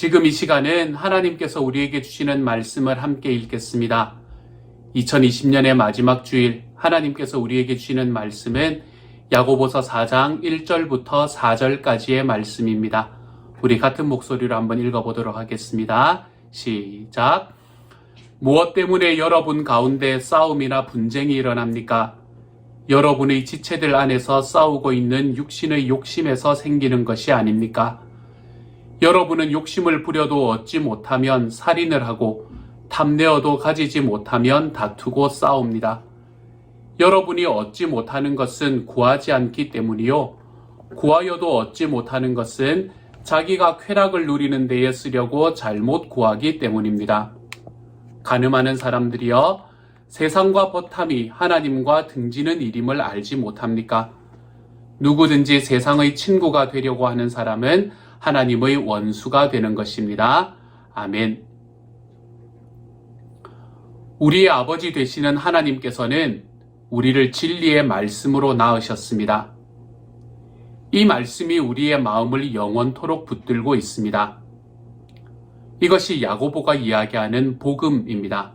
지금 이 시간은 하나님께서 우리에게 주시는 말씀을 함께 읽겠습니다. 2020년의 마지막 주일 하나님께서 우리에게 주시는 말씀은 야고보서 4장 1절부터 4절까지의 말씀입니다. 우리 같은 목소리로 한번 읽어보도록 하겠습니다. 시작. 무엇 때문에 여러분 가운데 싸움이나 분쟁이 일어납니까? 여러분의 지체들 안에서 싸우고 있는 육신의 욕심에서 생기는 것이 아닙니까? 여러분은 욕심을 부려도 얻지 못하면 살인을 하고 탐내어도 가지지 못하면 다투고 싸웁니다. 여러분이 얻지 못하는 것은 구하지 않기 때문이요. 구하여도 얻지 못하는 것은 자기가 쾌락을 누리는 데에 쓰려고 잘못 구하기 때문입니다. 간음하는 사람들이여, 세상과 버탐이 하나님과 등지는 일임을 알지 못합니까? 누구든지 세상의 친구가 되려고 하는 사람은 하나님의 원수가 되는 것입니다. 아멘. 우리의 아버지 되시는 하나님께서는 우리를 진리의 말씀으로 낳으셨습니다. 이 말씀이 우리의 마음을 영원토록 붙들고 있습니다. 이것이 야고보가 이야기하는 복음입니다.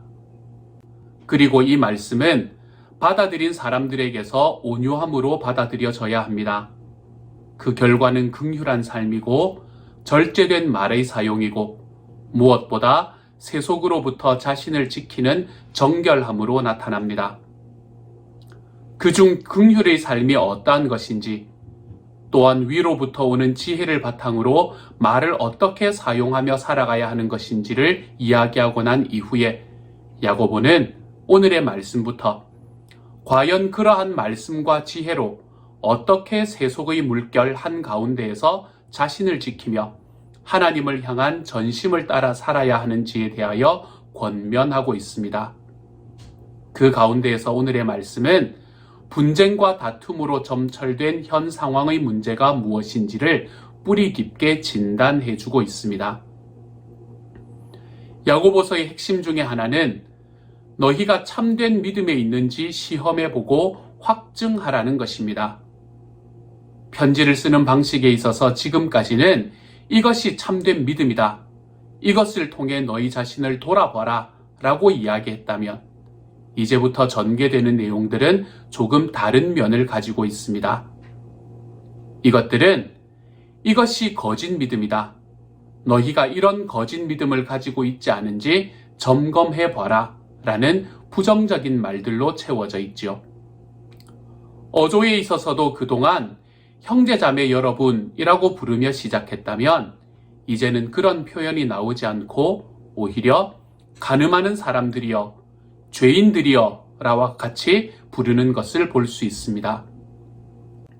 그리고 이 말씀은 받아들인 사람들에게서 온유함으로 받아들여져야 합니다. 그 결과는 긍휼한 삶이고 절제된 말의 사용이고 무엇보다 세속으로부터 자신을 지키는 정결함으로 나타납니다. 그중 긍휼의 삶이 어떠한 것인지, 또한 위로부터 오는 지혜를 바탕으로 말을 어떻게 사용하며 살아가야 하는 것인지를 이야기하고 난 이후에 야고보는 오늘의 말씀부터 과연 그러한 말씀과 지혜로 어떻게 세속의 물결 한가운데에서 자신을 지키며 하나님을 향한 전심을 따라 살아야 하는지에 대하여 권면하고 있습니다. 그 가운데에서 오늘의 말씀은 분쟁과 다툼으로 점철된 현 상황의 문제가 무엇인지를 뿌리 깊게 진단해주고 있습니다. 야고보서의 핵심 중에 하나는 너희가 참된 믿음에 있는지 시험해보고 확증하라는 것입니다. 편지를 쓰는 방식에 있어서 지금까지는 이것이 참된 믿음이다, 이것을 통해 너희 자신을 돌아봐라 라고 이야기했다면 이제부터 전개되는 내용들은 조금 다른 면을 가지고 있습니다. 이것들은 이것이 거짓 믿음이다, 너희가 이런 거짓 믿음을 가지고 있지 않은지 점검해봐라 라는 부정적인 말들로 채워져 있지요. 어조에 있어서도 그동안 형제자매 여러분이라고 부르며 시작했다면 이제는 그런 표현이 나오지 않고 오히려 간음하는 사람들이여, 죄인들이여 라와 같이 부르는 것을 볼 수 있습니다.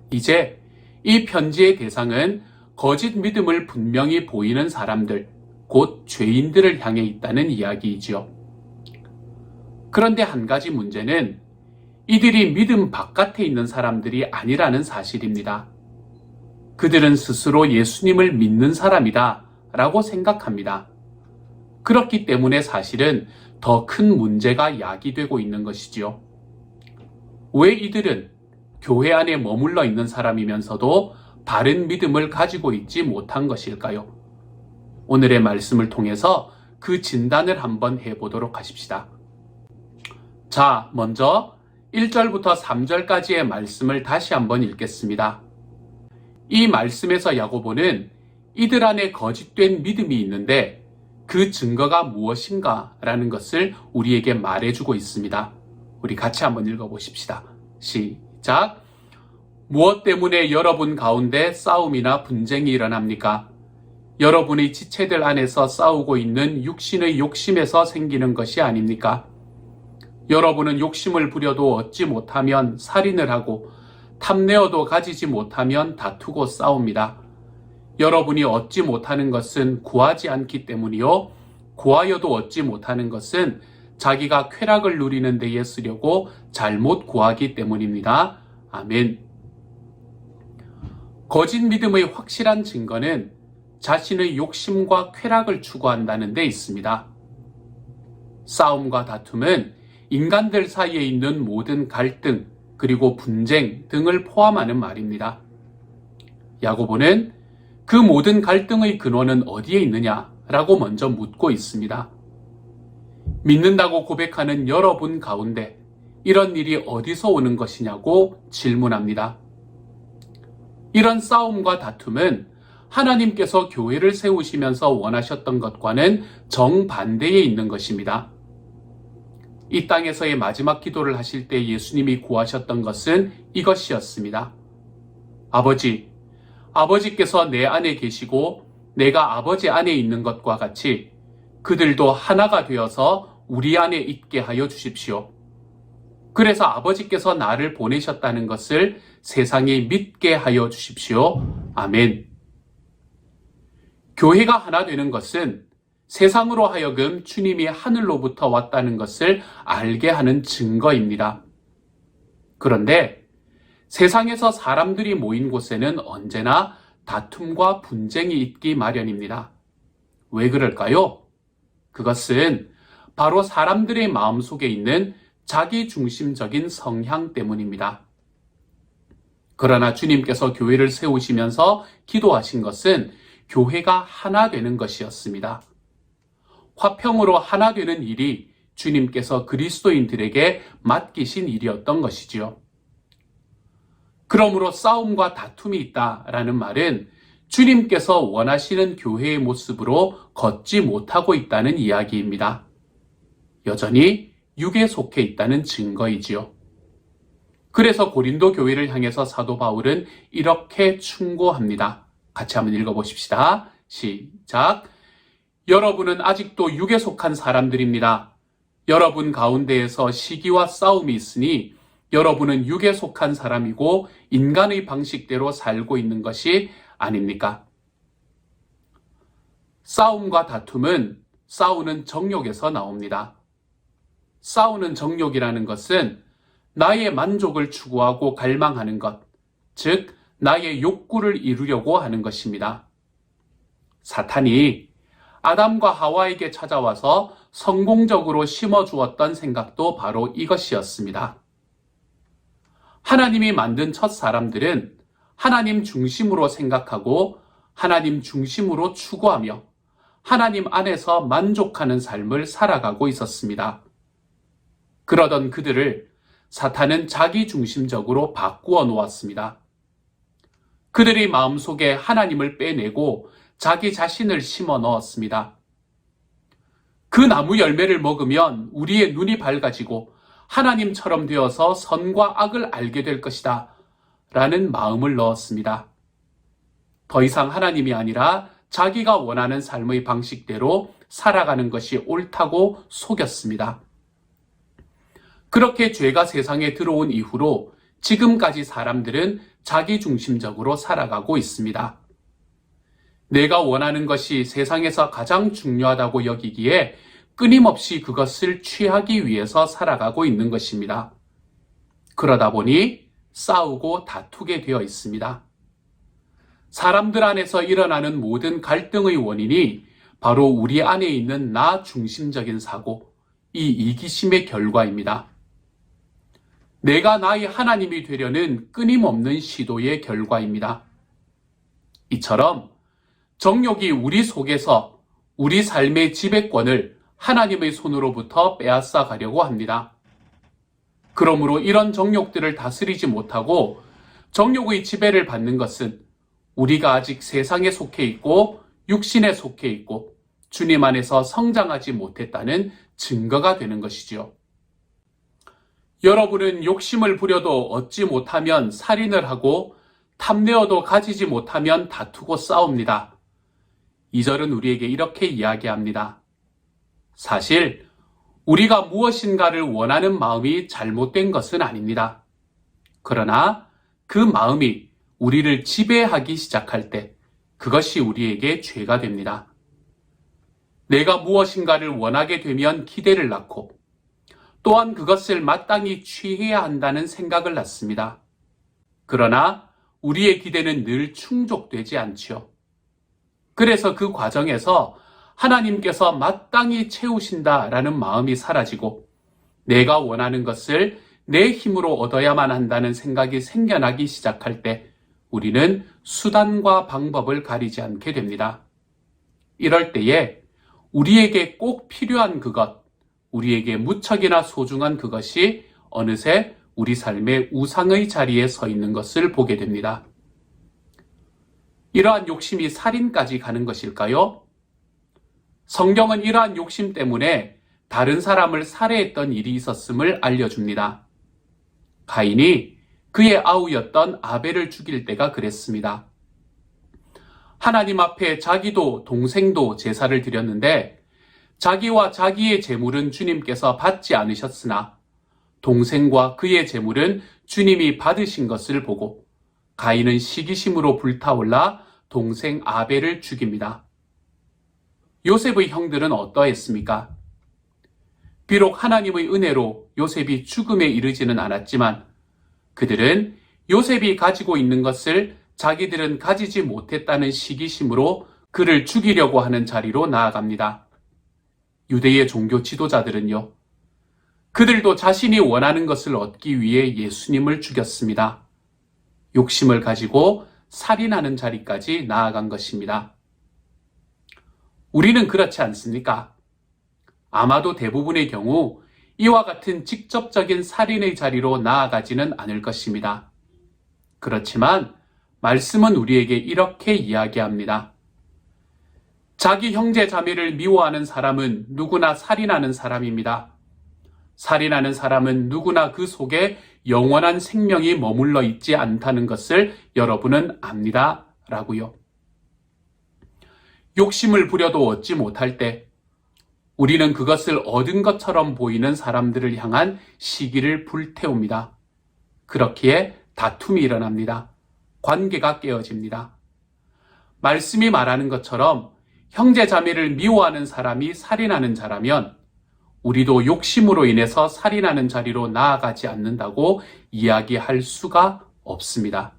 이제 이 편지의 대상은 거짓 믿음을 분명히 보이는 사람들, 곧 죄인들을 향해 있다는 이야기이지요. 그런데 한 가지 문제는 이들이 믿음 바깥에 있는 사람들이 아니라는 사실입니다. 그들은 스스로 예수님을 믿는 사람이다 라고 생각합니다. 그렇기 때문에 사실은 더 큰 문제가 야기되고 있는 것이지요. 왜 이들은 교회 안에 머물러 있는 사람이면서도 바른 믿음을 가지고 있지 못한 것일까요? 오늘의 말씀을 통해서 그 진단을 한번 해보도록 하십시다. 자, 먼저 1절부터 3절까지의 말씀을 다시 한번 읽겠습니다. 이 말씀에서 야고보는 이들 안에 거짓된 믿음이 있는데 그 증거가 무엇인가 라는 것을 우리에게 말해주고 있습니다. 우리 같이 한번 읽어보십시다. 시작. 무엇 때문에 여러분 가운데 싸움이나 분쟁이 일어납니까? 여러분의 지체들 안에서 싸우고 있는 육신의 욕심에서 생기는 것이 아닙니까? 여러분은 욕심을 부려도 얻지 못하면 살인을 하고 탐내어도 가지지 못하면 다투고 싸웁니다. 여러분이 얻지 못하는 것은 구하지 않기 때문이요. 구하여도 얻지 못하는 것은 자기가 쾌락을 누리는 데에 쓰려고 잘못 구하기 때문입니다. 아멘. 거짓 믿음의 확실한 증거는 자신의 욕심과 쾌락을 추구한다는 데 있습니다. 싸움과 다툼은 인간들 사이에 있는 모든 갈등, 그리고 분쟁 등을 포함하는 말입니다. 야고보는 그 모든 갈등의 근원은 어디에 있느냐 라고 먼저 묻고 있습니다. 믿는다고 고백하는 여러분 가운데 이런 일이 어디서 오는 것이냐고 질문합니다. 이런 싸움과 다툼은 하나님께서 교회를 세우시면서 원하셨던 것과는 정반대에 있는 것입니다. 이 땅에서의 마지막 기도를 하실 때 예수님이 구하셨던 것은 이것이었습니다. 아버지께서 내 안에 계시고 내가 아버지 안에 있는 것과 같이 그들도 하나가 되어서 우리 안에 있게 하여 주십시오. 그래서 아버지께서 나를 보내셨다는 것을 세상이 믿게 하여 주십시오. 아멘. 교회가 하나 되는 것은 세상으로 하여금 주님이 하늘로부터 왔다는 것을 알게 하는 증거입니다. 그런데 세상에서 사람들이 모인 곳에는 언제나 다툼과 분쟁이 있기 마련입니다. 왜 그럴까요? 그것은 바로 사람들의 마음속에 있는 자기중심적인 성향 때문입니다. 그러나 주님께서 교회를 세우시면서 기도하신 것은 교회가 하나 되는 것이었습니다. 화평으로 하나 되는 일이 주님께서 그리스도인들에게 맡기신 일이었던 것이지요. 그러므로 싸움과 다툼이 있다라는 말은 주님께서 원하시는 교회의 모습으로 걷지 못하고 있다는 이야기입니다. 여전히 육에 속해 있다는 증거이지요. 그래서 고린도 교회를 향해서 사도 바울은 이렇게 충고합니다. 같이 한번 읽어보십시다. 시작. 여러분은 아직도 육에 속한 사람들입니다. 여러분 가운데에서 시기와 싸움이 있으니 여러분은 육에 속한 사람이고 인간의 방식대로 살고 있는 것이 아닙니까? 싸움과 다툼은 싸우는 정욕에서 나옵니다. 싸우는 정욕이라는 것은 나의 만족을 추구하고 갈망하는 것, 즉 나의 욕구를 이루려고 하는 것입니다. 사탄이 아담과 하와에게 찾아와서 성공적으로 심어주었던 생각도 바로 이것이었습니다. 하나님이 만든 첫 사람들은 하나님 중심으로 생각하고 하나님 중심으로 추구하며 하나님 안에서 만족하는 삶을 살아가고 있었습니다. 그러던 그들을 사탄은 자기 중심적으로 바꾸어 놓았습니다. 그들의 마음속에 하나님을 빼내고 자기 자신을 심어 넣었습니다. 그 나무 열매를 먹으면 우리의 눈이 밝아지고 하나님처럼 되어서 선과 악을 알게 될 것이다 라는 마음을 넣었습니다. 더 이상 하나님이 아니라 자기가 원하는 삶의 방식대로 살아가는 것이 옳다고 속였습니다. 그렇게 죄가 세상에 들어온 이후로 지금까지 사람들은 자기중심적으로 살아가고 있습니다. 내가 원하는 것이 세상에서 가장 중요하다고 여기기에 끊임없이 그것을 취하기 위해서 살아가고 있는 것입니다. 그러다 보니 싸우고 다투게 되어 있습니다. 사람들 안에서 일어나는 모든 갈등의 원인이 바로 우리 안에 있는 나 중심적인 사고, 이 이기심의 결과입니다. 내가 나의 하나님이 되려는 끊임없는 시도의 결과입니다. 이처럼 정욕이 우리 속에서 우리 삶의 지배권을 하나님의 손으로부터 빼앗아 가려고 합니다. 그러므로 이런 정욕들을 다스리지 못하고 정욕의 지배를 받는 것은 우리가 아직 세상에 속해 있고 육신에 속해 있고 주님 안에서 성장하지 못했다는 증거가 되는 것이지요. 여러분은 욕심을 부려도 얻지 못하면 살인을 하고 탐내어도 가지지 못하면 다투고 싸웁니다. 2절은 우리에게 이렇게 이야기합니다. 사실 우리가 무엇인가를 원하는 마음이 잘못된 것은 아닙니다. 그러나 그 마음이 우리를 지배하기 시작할 때 그것이 우리에게 죄가 됩니다. 내가 무엇인가를 원하게 되면 기대를 낳고 또한 그것을 마땅히 취해야 한다는 생각을 낳습니다. 그러나 우리의 기대는 늘 충족되지 않지요. 그래서 그 과정에서 하나님께서 마땅히 채우신다라는 마음이 사라지고 내가 원하는 것을 내 힘으로 얻어야만 한다는 생각이 생겨나기 시작할 때 우리는 수단과 방법을 가리지 않게 됩니다. 이럴 때에 우리에게 꼭 필요한 그것, 우리에게 무척이나 소중한 그것이 어느새 우리 삶의 우상의 자리에 서 있는 것을 보게 됩니다. 이러한 욕심이 살인까지 가는 것일까요? 성경은 이러한 욕심 때문에 다른 사람을 살해했던 일이 있었음을 알려줍니다. 가인이 그의 아우였던 아벨을 죽일 때가 그랬습니다. 하나님 앞에 자기도 동생도 제사를 드렸는데 자기와 자기의 제물은 주님께서 받지 않으셨으나 동생과 그의 제물은 주님이 받으신 것을 보고 가인은 시기심으로 불타올라 동생 아벨을 죽입니다. 요셉의 형들은 어떠했습니까? 비록 하나님의 은혜로 요셉이 죽음에 이르지는 않았지만 그들은 요셉이 가지고 있는 것을 자기들은 가지지 못했다는 시기심으로 그를 죽이려고 하는 자리로 나아갑니다. 유대의 종교 지도자들은요, 그들도 자신이 원하는 것을 얻기 위해 예수님을 죽였습니다. 욕심을 가지고 살인하는 자리까지 나아간 것입니다. 우리는 그렇지 않습니까? 아마도 대부분의 경우 이와 같은 직접적인 살인의 자리로 나아가지는 않을 것입니다. 그렇지만 말씀은 우리에게 이렇게 이야기합니다. 자기 형제 자매를 미워하는 사람은 누구나 살인하는 사람입니다. 살인하는 사람은 누구나 그 속에 영원한 생명이 머물러 있지 않다는 것을 여러분은 압니다. 라고요. 욕심을 부려도 얻지 못할 때 우리는 그것을 얻은 것처럼 보이는 사람들을 향한 시기를 불태웁니다. 그렇기에 다툼이 일어납니다. 관계가 깨어집니다. 말씀이 말하는 것처럼 형제 자매를 미워하는 사람이 살인하는 자라면 우리도 욕심으로 인해서 살인하는 자리로 나아가지 않는다고 이야기할 수가 없습니다.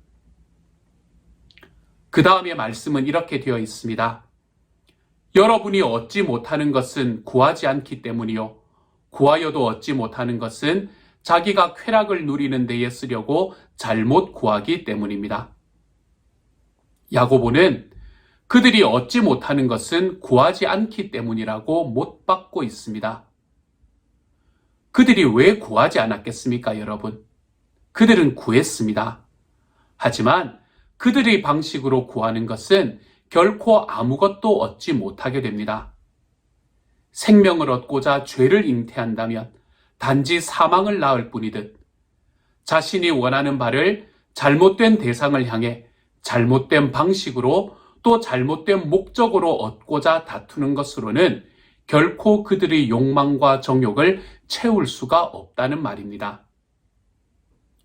그 다음에 말씀은 이렇게 되어 있습니다. 여러분이 얻지 못하는 것은 구하지 않기 때문이요. 구하여도 얻지 못하는 것은 자기가 쾌락을 누리는 데에 쓰려고 잘못 구하기 때문입니다. 야고보는 그들이 얻지 못하는 것은 구하지 않기 때문이라고 못 박고 있습니다. 그들이 왜 구하지 않았겠습니까, 여러분? 그들은 구했습니다. 하지만 그들의 방식으로 구하는 것은 결코 아무것도 얻지 못하게 됩니다. 생명을 얻고자 죄를 잉태한다면 단지 사망을 낳을 뿐이듯 자신이 원하는 바를 잘못된 대상을 향해 잘못된 방식으로 또 잘못된 목적으로 얻고자 다투는 것으로는 결코 그들의 욕망과 정욕을 채울 수가 없다는 말입니다.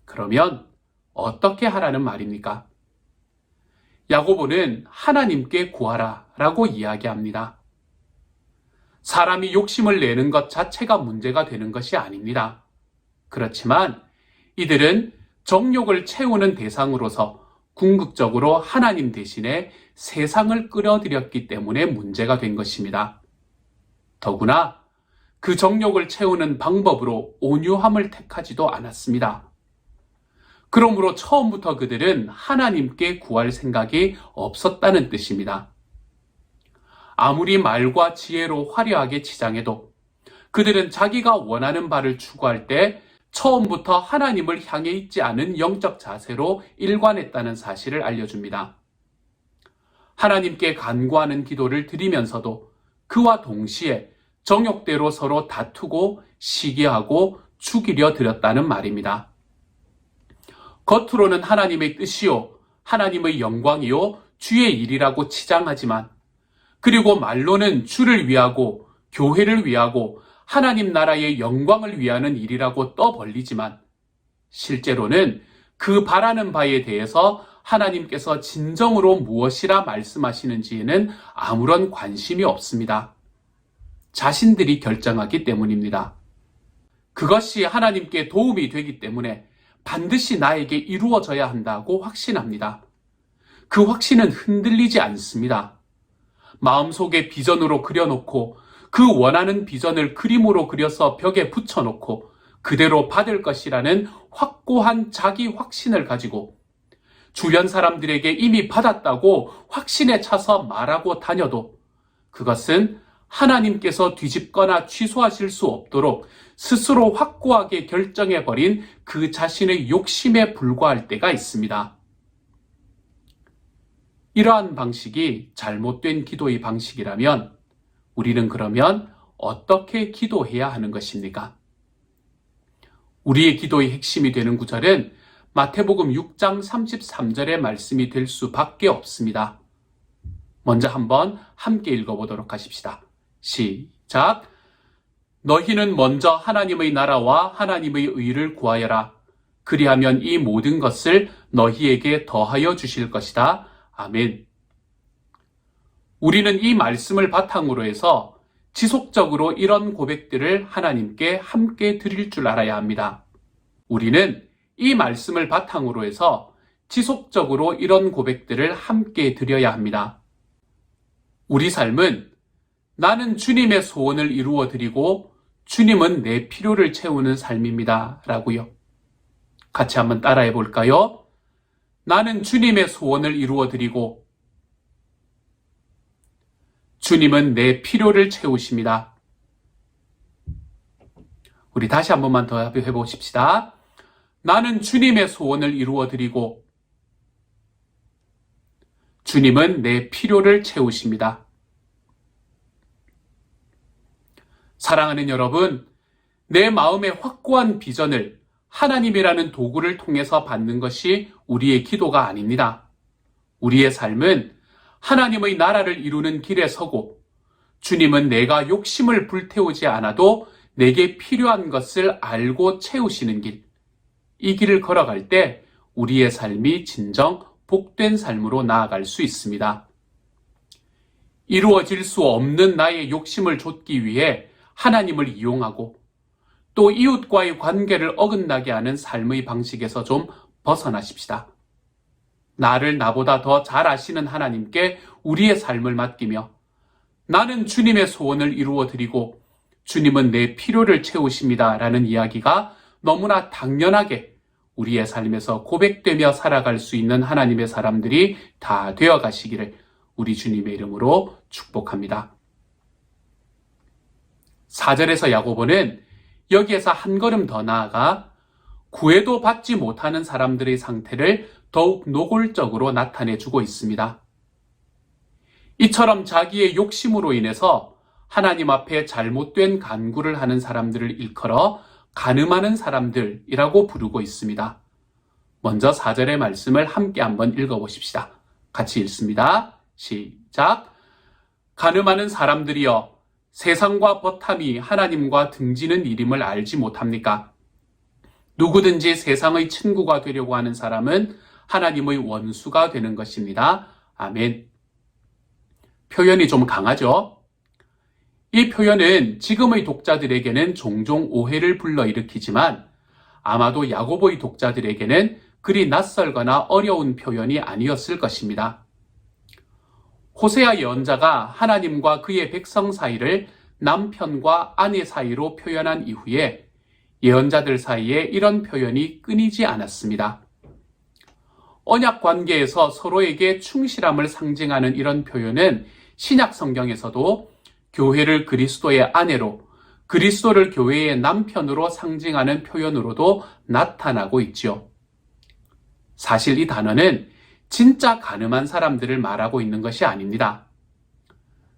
그러면 어떻게 하라는 말입니까? 야고보는 하나님께 구하라 라고 이야기합니다. 사람이 욕심을 내는 것 자체가 문제가 되는 것이 아닙니다. 그렇지만 이들은 정욕을 채우는 대상으로서 궁극적으로 하나님 대신에 세상을 끌어들였기 때문에 문제가 된 것입니다. 더구나 그 정욕을 채우는 방법으로 온유함을 택하지도 않았습니다. 그러므로 처음부터 그들은 하나님께 구할 생각이 없었다는 뜻입니다. 아무리 말과 지혜로 화려하게 치장해도 그들은 자기가 원하는 바를 추구할 때 처음부터 하나님을 향해 있지 않은 영적 자세로 일관했다는 사실을 알려줍니다. 하나님께 간구하는 기도를 드리면서도 그와 동시에 정욕대로 서로 다투고 시기하고 죽이려 들였다는 말입니다. 겉으로는 하나님의 뜻이요, 하나님의 영광이요, 주의 일이라고 치장하지만 그리고 말로는 주를 위하고 교회를 위하고 하나님 나라의 영광을 위하는 일이라고 떠벌리지만 실제로는 그 바라는 바에 대해서 하나님께서 진정으로 무엇이라 말씀하시는지에는 아무런 관심이 없습니다. 자신들이 결정하기 때문입니다. 그것이 하나님께 도움이 되기 때문에 반드시 나에게 이루어져야 한다고 확신합니다. 그 확신은 흔들리지 않습니다. 마음속에 비전으로 그려놓고 그 원하는 비전을 그림으로 그려서 벽에 붙여놓고 그대로 받을 것이라는 확고한 자기 확신을 가지고 주변 사람들에게 이미 받았다고 확신에 차서 말하고 다녀도 그것은 하나님께서 뒤집거나 취소하실 수 없도록 스스로 확고하게 결정해버린 그 자신의 욕심에 불과할 때가 있습니다. 이러한 방식이 잘못된 기도의 방식이라면 우리는 그러면 어떻게 기도해야 하는 것입니까? 우리의 기도의 핵심이 되는 구절은 마태복음 6장 33절의 말씀이 될 수밖에 없습니다. 먼저 한번 함께 읽어보도록 하십시다. 시작! 너희는 먼저 하나님의 나라와 하나님의 의를 구하여라. 그리하면 이 모든 것을 너희에게 더하여 주실 것이다. 아멘. 우리는 이 말씀을 바탕으로 해서 지속적으로 이런 고백들을 하나님께 함께 드릴 줄 알아야 합니다. 우리는 이 말씀을 바탕으로 해서 지속적으로 이런 고백들을 함께 드려야 합니다. 우리 삶은 나는 주님의 소원을 이루어 드리고 주님은 내 필요를 채우는 삶입니다. 라고요. 같이 한번 따라해 볼까요? 나는 주님의 소원을 이루어 드리고 주님은 내 필요를 채우십니다. 우리 다시 한 번만 더 해보십시다. 나는 주님의 소원을 이루어 드리고 주님은 내 필요를 채우십니다. 사랑하는 여러분, 내 마음의 확고한 비전을 하나님이라는 도구를 통해서 받는 것이 우리의 기도가 아닙니다. 우리의 삶은 하나님의 나라를 이루는 길에 서고 주님은 내가 욕심을 불태우지 않아도 내게 필요한 것을 알고 채우시는 길, 이 길을 걸어갈 때 우리의 삶이 진정 복된 삶으로 나아갈 수 있습니다. 이루어질 수 없는 나의 욕심을 좇기 위해 하나님을 이용하고 또 이웃과의 관계를 어긋나게 하는 삶의 방식에서 좀 벗어나십시다. 나를 나보다 더 잘 아시는 하나님께 우리의 삶을 맡기며 나는 주님의 소원을 이루어 드리고 주님은 내 필요를 채우십니다. 라는 이야기가 너무나 당연하게 우리의 삶에서 고백되며 살아갈 수 있는 하나님의 사람들이 다 되어 가시기를 우리 주님의 이름으로 축복합니다. 4절에서 야고보는 여기에서 한 걸음 더 나아가 구애도 받지 못하는 사람들의 상태를 더욱 노골적으로 나타내주고 있습니다. 이처럼 자기의 욕심으로 인해서 하나님 앞에 잘못된 간구를 하는 사람들을 일컬어 간음하는 사람들이라고 부르고 있습니다. 먼저 4절의 말씀을 함께 한번 읽어보십시다. 같이 읽습니다. 시작! 간음하는 사람들이여 세상과 버탐이 하나님과 등지는 일임을 알지 못합니까? 누구든지 세상의 친구가 되려고 하는 사람은 하나님의 원수가 되는 것입니다. 아멘. 표현이 좀 강하죠? 이 표현은 지금의 독자들에게는 종종 오해를 불러일으키지만 아마도 야고보의 독자들에게는 그리 낯설거나 어려운 표현이 아니었을 것입니다. 호세아 예언자가 하나님과 그의 백성 사이를 남편과 아내 사이로 표현한 이후에 예언자들 사이에 이런 표현이 끊이지 않았습니다. 언약 관계에서 서로에게 충실함을 상징하는 이런 표현은 신약 성경에서도 교회를 그리스도의 아내로, 그리스도를 교회의 남편으로 상징하는 표현으로도 나타나고 있지요. 사실 이 단어는 진짜 가늠한 사람들을 말하고 있는 것이 아닙니다.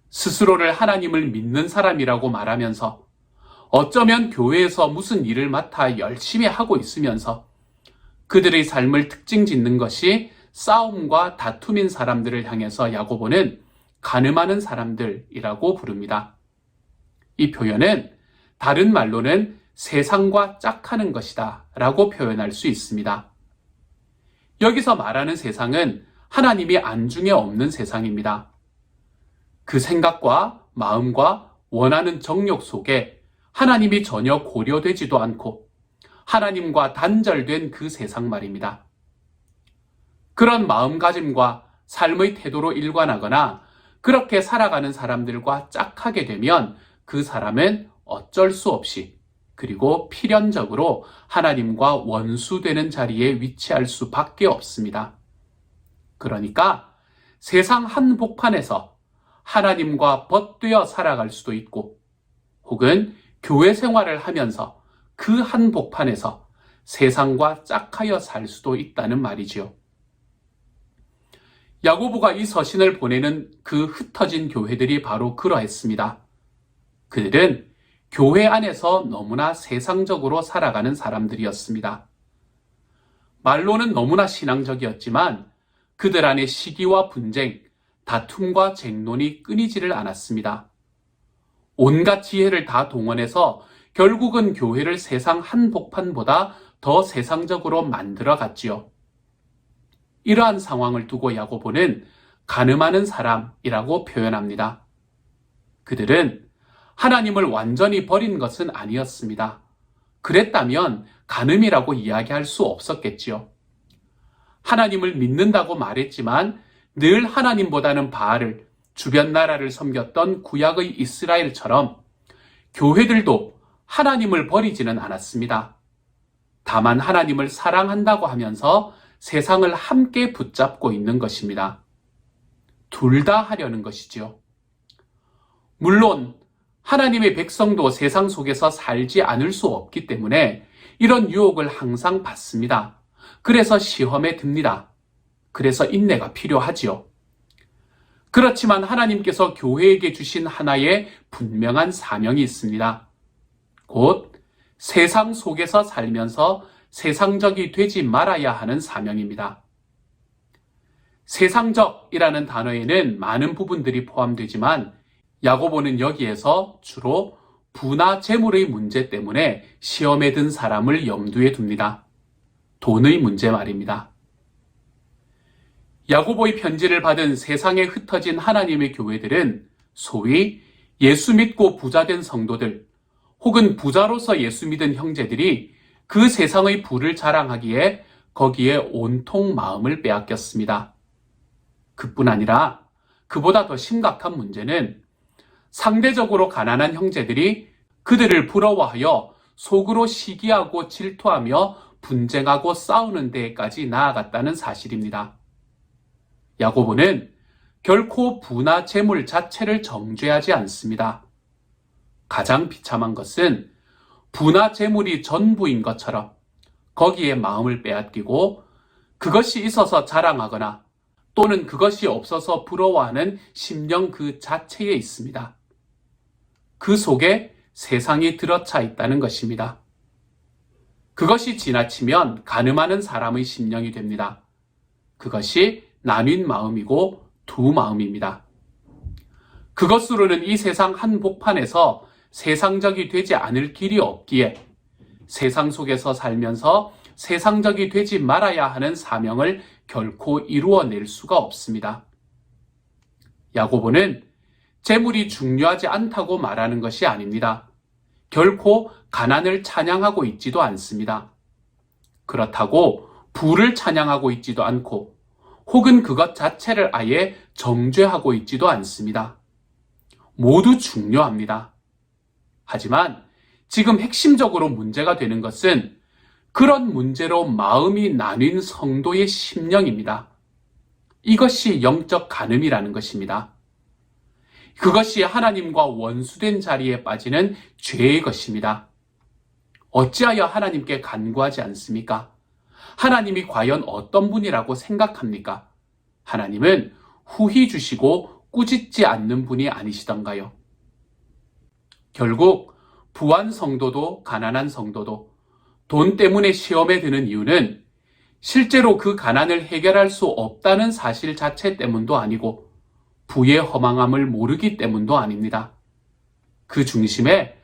스스로를 하나님을 믿는 사람이라고 말하면서 어쩌면 교회에서 무슨 일을 맡아 열심히 하고 있으면서 그들의 삶을 특징 짓는 것이 싸움과 다툼인 사람들을 향해서 야고보는 간음하는 사람들이라고 부릅니다. 이 표현은 다른 말로는 세상과 짝하는 것이다 라고 표현할 수 있습니다. 여기서 말하는 세상은 하나님이 안중에 없는 세상입니다. 그 생각과 마음과 원하는 정욕 속에 하나님이 전혀 고려되지도 않고 하나님과 단절된 그 세상 말입니다. 그런 마음가짐과 삶의 태도로 일관하거나 그렇게 살아가는 사람들과 짝하게 되면 그 사람은 어쩔 수 없이 그리고 필연적으로 하나님과 원수되는 자리에 위치할 수밖에 없습니다. 그러니까 세상 한복판에서 하나님과 벗되어 살아갈 수도 있고, 혹은 교회 생활을 하면서 그 한복판에서 세상과 짝하여 살 수도 있다는 말이지요. 야고보가 이 서신을 보내는 그 흩어진 교회들이 바로 그러했습니다. 그들은 교회 안에서 너무나 세상적으로 살아가는 사람들이었습니다. 말로는 너무나 신앙적이었지만 그들 안에 시기와 분쟁, 다툼과 쟁론이 끊이지를 않았습니다. 온갖 지혜를 다 동원해서 결국은 교회를 세상 한복판보다 더 세상적으로 만들어 갔지요. 이러한 상황을 두고 야고보는 간음하는 사람이라고 표현합니다. 그들은 하나님을 완전히 버린 것은 아니었습니다. 그랬다면 간음이라고 이야기할 수 없었겠지요. 하나님을 믿는다고 말했지만 늘 하나님보다는 바알을, 주변 나라를 섬겼던 구약의 이스라엘처럼 교회들도 하나님을 버리지는 않았습니다. 다만 하나님을 사랑한다고 하면서 세상을 함께 붙잡고 있는 것입니다. 둘 다 하려는 것이지요. 물론 하나님의 백성도 세상 속에서 살지 않을 수 없기 때문에 이런 유혹을 항상 받습니다. 그래서 시험에 듭니다. 그래서 인내가 필요하지요. 그렇지만 하나님께서 교회에게 주신 하나의 분명한 사명이 있습니다. 곧 세상 속에서 살면서 세상적이 되지 말아야 하는 사명입니다. 세상적이라는 단어에는 많은 부분들이 포함되지만 야고보는 여기에서 주로 부나 재물의 문제 때문에 시험에 든 사람을 염두에 둡니다. 돈의 문제 말입니다. 야고보의 편지를 받은 세상에 흩어진 하나님의 교회들은 소위 예수 믿고 부자된 성도들 혹은 부자로서 예수 믿은 형제들이 그 세상의 부를 자랑하기에 거기에 온통 마음을 빼앗겼습니다. 그뿐 아니라 그보다 더 심각한 문제는 상대적으로 가난한 형제들이 그들을 부러워하여 속으로 시기하고 질투하며 분쟁하고 싸우는 데까지 나아갔다는 사실입니다. 야고보는 결코 부나 재물 자체를 정죄하지 않습니다. 가장 비참한 것은 부나 재물이 전부인 것처럼 거기에 마음을 빼앗기고 그것이 있어서 자랑하거나 또는 그것이 없어서 부러워하는 심령 그 자체에 있습니다. 그 속에 세상이 들어차 있다는 것입니다. 그것이 지나치면 간음하는 사람의 심령이 됩니다. 그것이 나뉜 마음이고 두 마음입니다. 그것으로는 이 세상 한복판에서 세상적이 되지 않을 길이 없기에 세상 속에서 살면서 세상적이 되지 말아야 하는 사명을 결코 이루어낼 수가 없습니다. 야고보는 재물이 중요하지 않다고 말하는 것이 아닙니다. 결코 가난을 찬양하고 있지도 않습니다. 그렇다고 부를 찬양하고 있지도 않고 혹은 그것 자체를 아예 정죄하고 있지도 않습니다. 모두 중요합니다. 하지만 지금 핵심적으로 문제가 되는 것은 그런 문제로 마음이 나뉜 성도의 심령입니다. 이것이 영적 간음이라는 것입니다. 그것이 하나님과 원수된 자리에 빠지는 죄의 것입니다. 어찌하여 하나님께 간구하지 않습니까? 하나님이 과연 어떤 분이라고 생각합니까? 하나님은 후히 주시고 꾸짖지 않는 분이 아니시던가요? 결국 부한 성도도 가난한 성도도 돈 때문에 시험에 드는 이유는 실제로 그 가난을 해결할 수 없다는 사실 자체 때문도 아니고 부의 허망함을 모르기 때문도 아닙니다. 그 중심에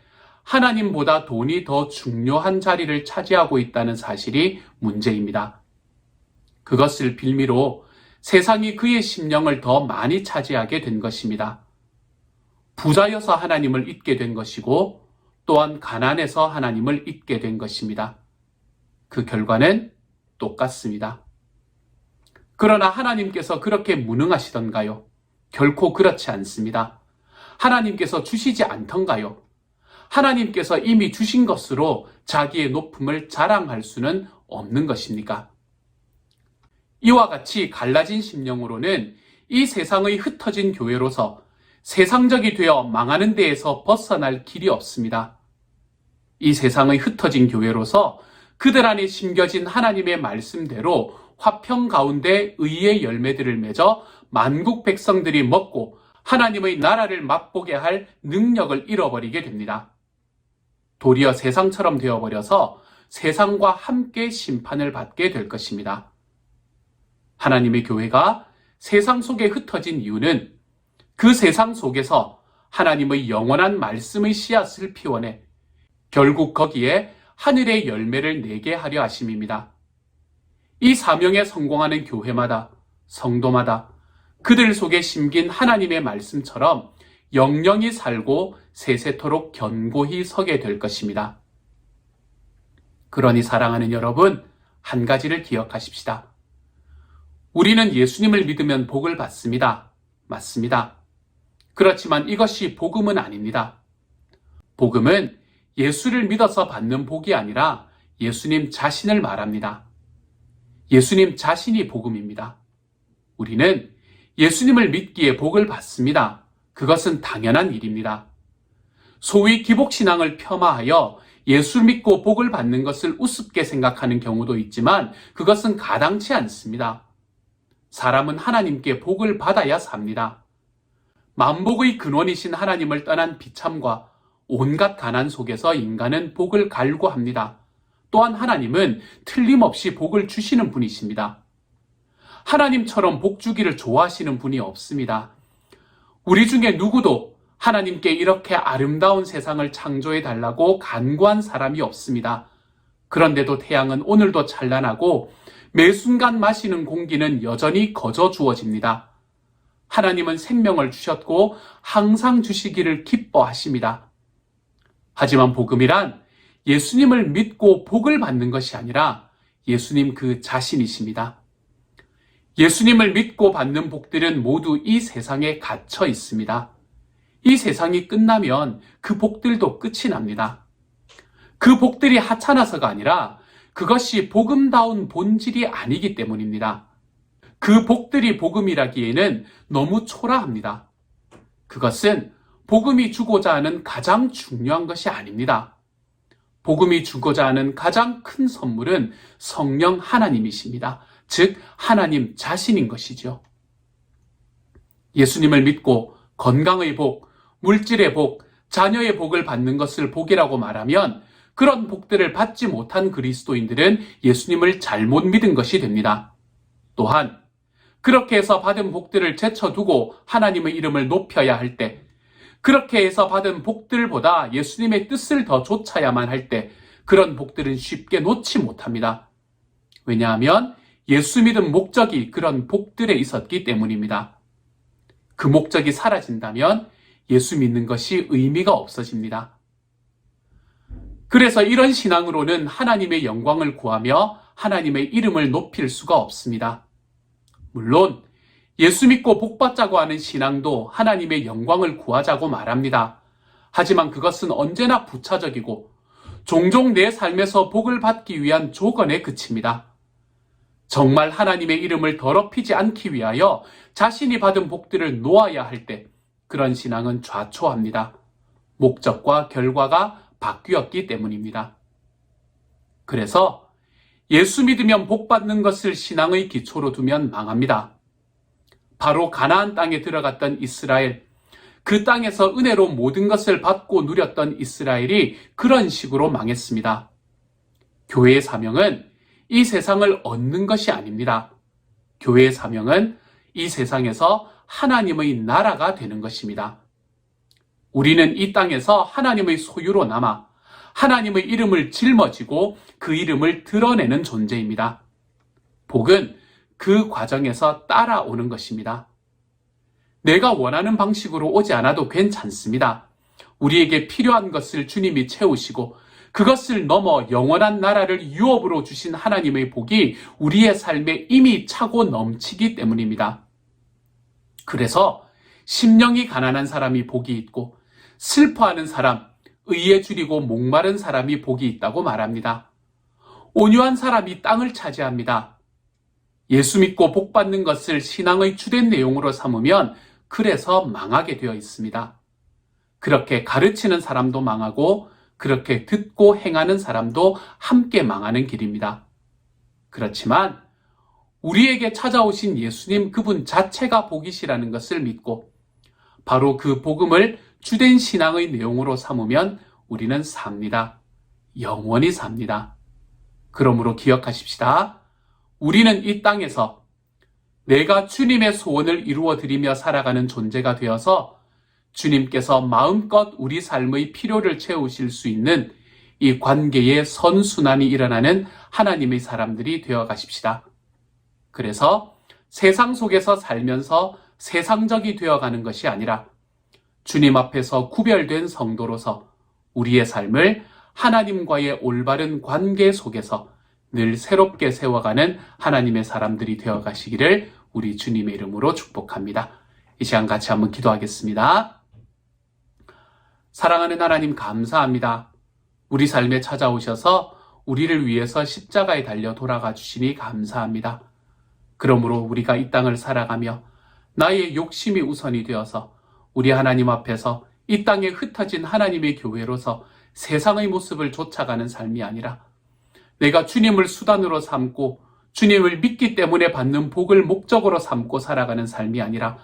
하나님보다 돈이 더 중요한 자리를 차지하고 있다는 사실이 문제입니다. 그것을 빌미로 세상이 그의 심령을 더 많이 차지하게 된 것입니다. 부자여서 하나님을 잊게 된 것이고 또한 가난해서 하나님을 잊게 된 것입니다. 그 결과는 똑같습니다. 그러나 하나님께서 그렇게 무능하시던가요? 결코 그렇지 않습니다. 하나님께서 주시지 않던가요? 하나님께서 이미 주신 것으로 자기의 높음을 자랑할 수는 없는 것입니까? 이와 같이 갈라진 심령으로는 이 세상의 흩어진 교회로서 세상적이 되어 망하는 데에서 벗어날 길이 없습니다. 이 세상의 흩어진 교회로서 그들 안에 심겨진 하나님의 말씀대로 화평 가운데 의의 열매들을 맺어 만국 백성들이 먹고 하나님의 나라를 맛보게 할 능력을 잃어버리게 됩니다. 도리어 세상처럼 되어버려서 세상과 함께 심판을 받게 될 것입니다. 하나님의 교회가 세상 속에 흩어진 이유는 그 세상 속에서 하나님의 영원한 말씀의 씨앗을 피워내 결국 거기에 하늘의 열매를 내게 하려 하심입니다. 이 사명에 성공하는 교회마다, 성도마다 그들 속에 심긴 하나님의 말씀처럼 영영이 살고 세세토록 견고히 서게 될 것입니다. 그러니 사랑하는 여러분, 한 가지를 기억하십시다. 우리는 예수님을 믿으면 복을 받습니다. 맞습니다. 그렇지만 이것이 복음은 아닙니다. 복음은 예수를 믿어서 받는 복이 아니라 예수님 자신을 말합니다. 예수님 자신이 복음입니다. 우리는 예수님을 믿기에 복을 받습니다. 그것은 당연한 일입니다. 소위 기복신앙을 폄하하여 예수 믿고 복을 받는 것을 우습게 생각하는 경우도 있지만 그것은 가당치 않습니다. 사람은 하나님께 복을 받아야 삽니다. 만복의 근원이신 하나님을 떠난 비참과 온갖 가난 속에서 인간은 복을 갈구합니다. 또한 하나님은 틀림없이 복을 주시는 분이십니다. 하나님처럼 복 주기를 좋아하시는 분이 없습니다. 우리 중에 누구도 하나님께 이렇게 아름다운 세상을 창조해 달라고 간구한 사람이 없습니다. 그런데도 태양은 오늘도 찬란하고 매 순간 마시는 공기는 여전히 거저 주어집니다. 하나님은 생명을 주셨고 항상 주시기를 기뻐하십니다. 하지만 복음이란 예수님을 믿고 복을 받는 것이 아니라 예수님 그 자신이십니다. 예수님을 믿고 받는 복들은 모두 이 세상에 갇혀 있습니다. 이 세상이 끝나면 그 복들도 끝이 납니다. 그 복들이 하찮아서가 아니라 그것이 복음다운 본질이 아니기 때문입니다. 그 복들이 복음이라기에는 너무 초라합니다. 그것은 복음이 주고자 하는 가장 중요한 것이 아닙니다. 복음이 주고자 하는 가장 큰 선물은 성령 하나님이십니다. 즉 하나님 자신인 것이죠. 예수님을 믿고 건강의 복, 물질의 복, 자녀의 복을 받는 것을 복이라고 말하면 그런 복들을 받지 못한 그리스도인들은 예수님을 잘못 믿은 것이 됩니다. 또한 그렇게 해서 받은 복들을 제쳐두고 하나님의 이름을 높여야 할 때, 그렇게 해서 받은 복들보다 예수님의 뜻을 더 좇아야만 할 때 그런 복들은 쉽게 놓지 못합니다. 왜냐하면 예수 믿은 목적이 그런 복들에 있었기 때문입니다. 그 목적이 사라진다면 예수 믿는 것이 의미가 없어집니다. 그래서 이런 신앙으로는 하나님의 영광을 구하며 하나님의 이름을 높일 수가 없습니다. 물론 예수 믿고 복받자고 하는 신앙도 하나님의 영광을 구하자고 말합니다. 하지만 그것은 언제나 부차적이고 종종 내 삶에서 복을 받기 위한 조건에 그칩니다. 정말 하나님의 이름을 더럽히지 않기 위하여 자신이 받은 복들을 놓아야 할 때 그런 신앙은 좌초합니다. 목적과 결과가 바뀌었기 때문입니다. 그래서 예수 믿으면 복 받는 것을 신앙의 기초로 두면 망합니다. 바로 가나안 땅에 들어갔던 이스라엘, 그 땅에서 은혜로 모든 것을 받고 누렸던 이스라엘이 그런 식으로 망했습니다. 교회의 사명은 이 세상을 얻는 것이 아닙니다. 교회의 사명은 이 세상에서 하나님의 나라가 되는 것입니다. 우리는 이 땅에서 하나님의 소유로 남아 하나님의 이름을 짊어지고 그 이름을 드러내는 존재입니다. 복은 그 과정에서 따라오는 것입니다. 내가 원하는 방식으로 오지 않아도 괜찮습니다. 우리에게 필요한 것을 주님이 채우시고 그것을 넘어 영원한 나라를 유업으로 주신 하나님의 복이 우리의 삶에 이미 차고 넘치기 때문입니다. 그래서 심령이 가난한 사람이 복이 있고 슬퍼하는 사람, 의에 줄이고 목마른 사람이 복이 있다고 말합니다. 온유한 사람이 땅을 차지합니다. 예수 믿고 복 받는 것을 신앙의 주된 내용으로 삼으면 그래서 망하게 되어 있습니다. 그렇게 가르치는 사람도 망하고 그렇게 듣고 행하는 사람도 함께 망하는 길입니다. 그렇지만 우리에게 찾아오신 예수님 그분 자체가 복이시라는 것을 믿고 바로 그 복음을 주된 신앙의 내용으로 삼으면 우리는 삽니다. 영원히 삽니다. 그러므로 기억하십시다. 우리는 이 땅에서 내가 주님의 소원을 이루어 드리며 살아가는 존재가 되어서 주님께서 마음껏 우리 삶의 필요를 채우실 수 있는 이 관계의 선순환이 일어나는 하나님의 사람들이 되어 가십시다. 그래서 세상 속에서 살면서 세상적이 되어가는 것이 아니라 주님 앞에서 구별된 성도로서 우리의 삶을 하나님과의 올바른 관계 속에서 늘 새롭게 세워가는 하나님의 사람들이 되어 가시기를 우리 주님의 이름으로 축복합니다. 이 시간 같이 한번 기도하겠습니다. 사랑하는 하나님 감사합니다. 우리 삶에 찾아오셔서 우리를 위해서 십자가에 달려 돌아가 주시니 감사합니다. 그러므로 우리가 이 땅을 살아가며 나의 욕심이 우선이 되어서 우리 하나님 앞에서 이 땅에 흩어진 하나님의 교회로서 세상의 모습을 쫓아가는 삶이 아니라 내가 주님을 수단으로 삼고 주님을 믿기 때문에 받는 복을 목적으로 삼고 살아가는 삶이 아니라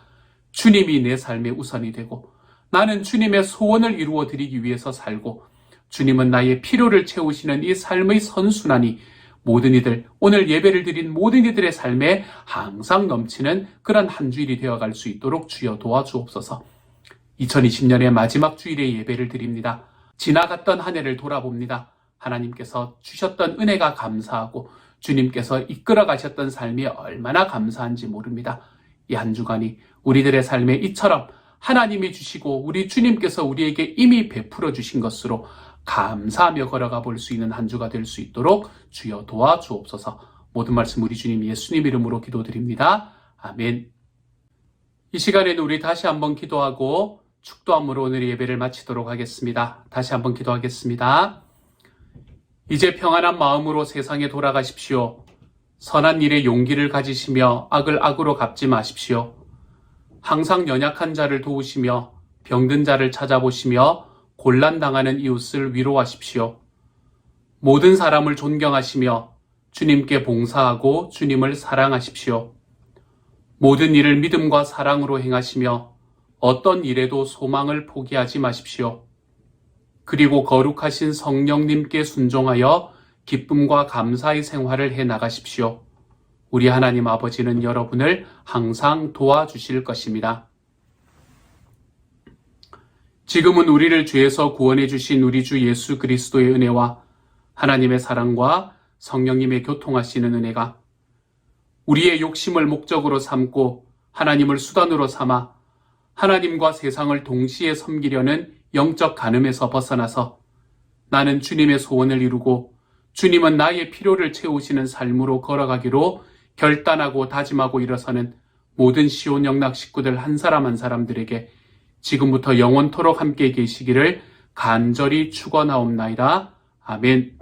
주님이 내 삶의 우선이 되고 나는 주님의 소원을 이루어 드리기 위해서 살고 주님은 나의 필요를 채우시는 이 삶의 선순환이 모든 이들, 오늘 예배를 드린 모든 이들의 삶에 항상 넘치는 그런 한 주일이 되어갈 수 있도록 주여 도와주옵소서. 2020년의 마지막 주일에 예배를 드립니다. 지나갔던 한 해를 돌아봅니다. 하나님께서 주셨던 은혜가 감사하고 주님께서 이끌어 가셨던 삶이 얼마나 감사한지 모릅니다. 이 한 주간이 우리들의 삶에 이처럼 하나님이 주시고 우리 주님께서 우리에게 이미 베풀어 주신 것으로 감사하며 걸어가 볼 수 있는 한 주가 될 수 있도록 주여 도와주옵소서. 모든 말씀 우리 주님 예수님 이름으로 기도드립니다. 아멘. 이 시간에는 우리 다시 한번 기도하고 축도함으로 오늘의 예배를 마치도록 하겠습니다. 다시 한번 기도하겠습니다. 이제 평안한 마음으로 세상에 돌아가십시오. 선한 일에 용기를 가지시며 악을 악으로 갚지 마십시오. 항상 연약한 자를 도우시며 병든 자를 찾아보시며 곤란당하는 이웃을 위로하십시오. 모든 사람을 존경하시며 주님께 봉사하고 주님을 사랑하십시오. 모든 일을 믿음과 사랑으로 행하시며 어떤 일에도 소망을 포기하지 마십시오. 그리고 거룩하신 성령님께 순종하여 기쁨과 감사의 생활을 해 나가십시오. 우리 하나님 아버지는 여러분을 항상 도와주실 것입니다. 지금은 우리를 죄에서 구원해 주신 우리 주 예수 그리스도의 은혜와 하나님의 사랑과 성령님의 교통하시는 은혜가 우리의 욕심을 목적으로 삼고 하나님을 수단으로 삼아 하나님과 세상을 동시에 섬기려는 영적 간음에서 벗어나서 나는 주님의 소원을 이루고 주님은 나의 필요를 채우시는 삶으로 걸어가기로 결단하고 다짐하고 일어서는 모든 시온 영락 식구들 한 사람 한 사람들에게 지금부터 영원토록 함께 계시기를 간절히 축원하옵나이다. 아멘.